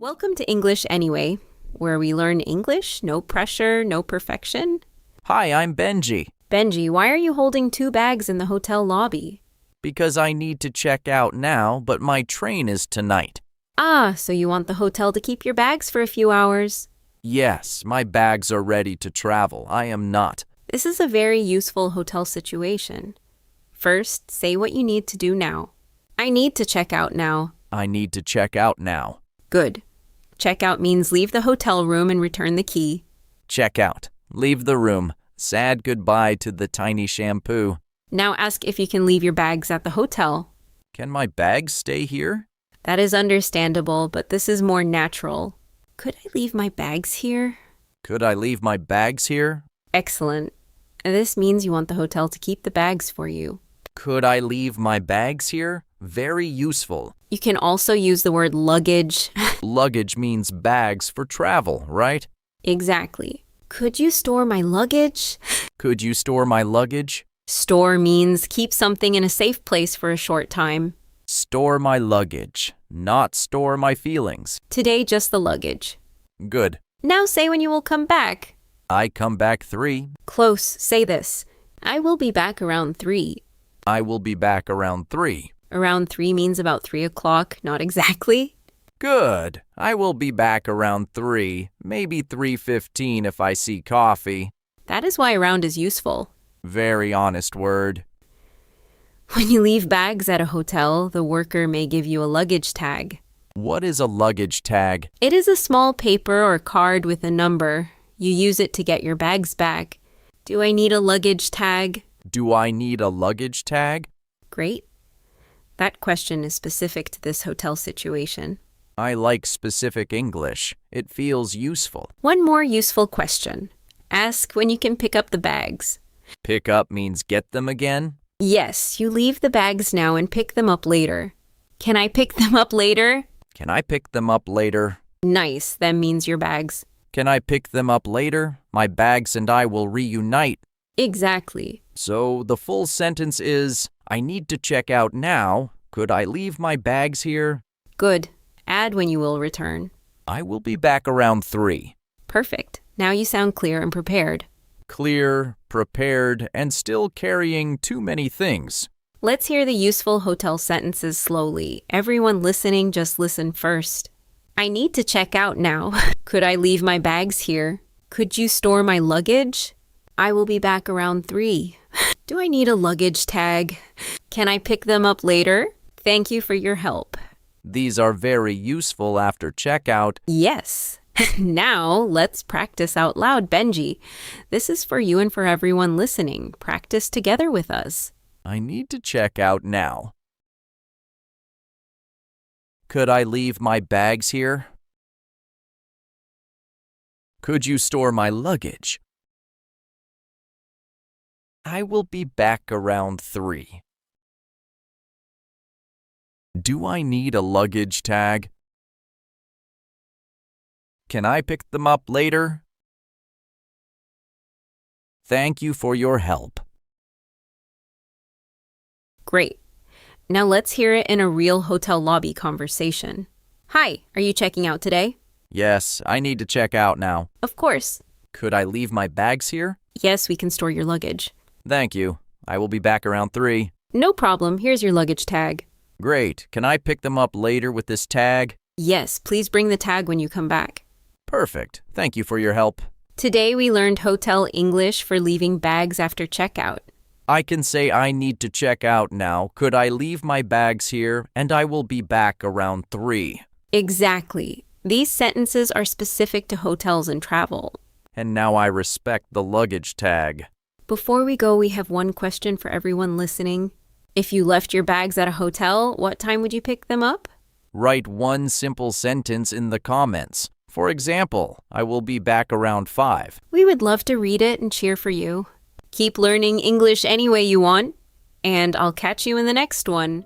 Welcome to English Anyway, where we learn English, no pressure, no perfection. Hi, I'm Benji. Benji, why are you holding 2 bags in the hotel lobby? Because I need to check out now, but my train is tonight. Ah, so you want the hotel to keep your bags for a few hours? Yes, my bags are ready to travel. I am not. This is a very useful hotel situation. First, say what you need to do now. I need to check out now. I need to check out now. Good. Check out means leave the hotel room and return the key. Check out. Leave the room. Sad goodbye to the tiny shampoo. Now ask if you can leave your bags at the hotel. Can my bags stay here? That is understandable, but this is more natural. Could I leave my bags here? Could I leave my bags here? Excellent. This means you want the hotel to keep the bags for you. Could I leave my bags here? Very useful. You can also use the word luggage. Luggage means bags for travel, right? Exactly. Could you store my luggage? Could you store my luggage? Store means keep something in a safe place for a short time. Store my luggage, not store my feelings. Today, just the luggage. Good. Now say when you will come back. I come back 3. Close. Say this. I will be back around 3. I will be back around 3. Around 3 means about 3 o'clock, not exactly. Good. I will be back around 3, maybe 3:15 if I see coffee. That is why around is useful. Very honest word. When you leave bags at a hotel, the worker may give you a luggage tag. What is a luggage tag? It is a small paper or card with a number. You use it to get your bags back. Do I need a luggage tag? Do I need a luggage tag? Great. That question is specific to this hotel situation. I like specific English. It feels useful. One more useful question. Ask when you can pick up the bags. Pick up means get them again? Yes, you leave the bags now and pick them up later. Can I pick them up later? Can I pick them up later? Nice, that means your bags. Can I pick them up later? My bags and I will reunite. Exactly. So the full sentence is, I need to check out now. Could I leave my bags here? Good. Add when you will return. I will be back around 3. Perfect. Now you sound clear and prepared. Clear, prepared, and still carrying too many things. Let's hear the useful hotel sentences slowly. Everyone listening, just listen first. I need to check out now. Could I leave my bags here? Could you store my luggage? I will be back around 3. Do I need a luggage tag? Can I pick them up later? Thank you for your help. These are very useful after checkout. Yes. Now, let's practice out loud, Benji. This is for you and for everyone listening. Practice together with us. I need to check out now. Could I leave my bags here? Could you store my luggage? I will be back around 3. Do I need a luggage tag? Can I pick them up later? Thank you for your help. Great. Now let's hear it in a real hotel lobby conversation. Hi, are you checking out today? Yes, I need to check out now. Of course. Could I leave my bags here? Yes, we can store your luggage. Thank you. I will be back around 3. No problem. Here's your luggage tag. Great. Can I pick them up later with this tag? Yes, please bring the tag when you come back. Perfect. Thank you for your help. Today we learned hotel English for leaving bags after checkout. I can say I need to check out now. Could I leave my bags here? And I will be back around 3. Exactly. These sentences are specific to hotels and travel. And now I respect the luggage tag. Before we go, we have one question for everyone listening. If you left your bags at a hotel, what time would you pick them up? Write one simple sentence in the comments. For example, I will be back around 5. We would love to read it and cheer for you. Keep learning English any way you want, and I'll catch you in the next one.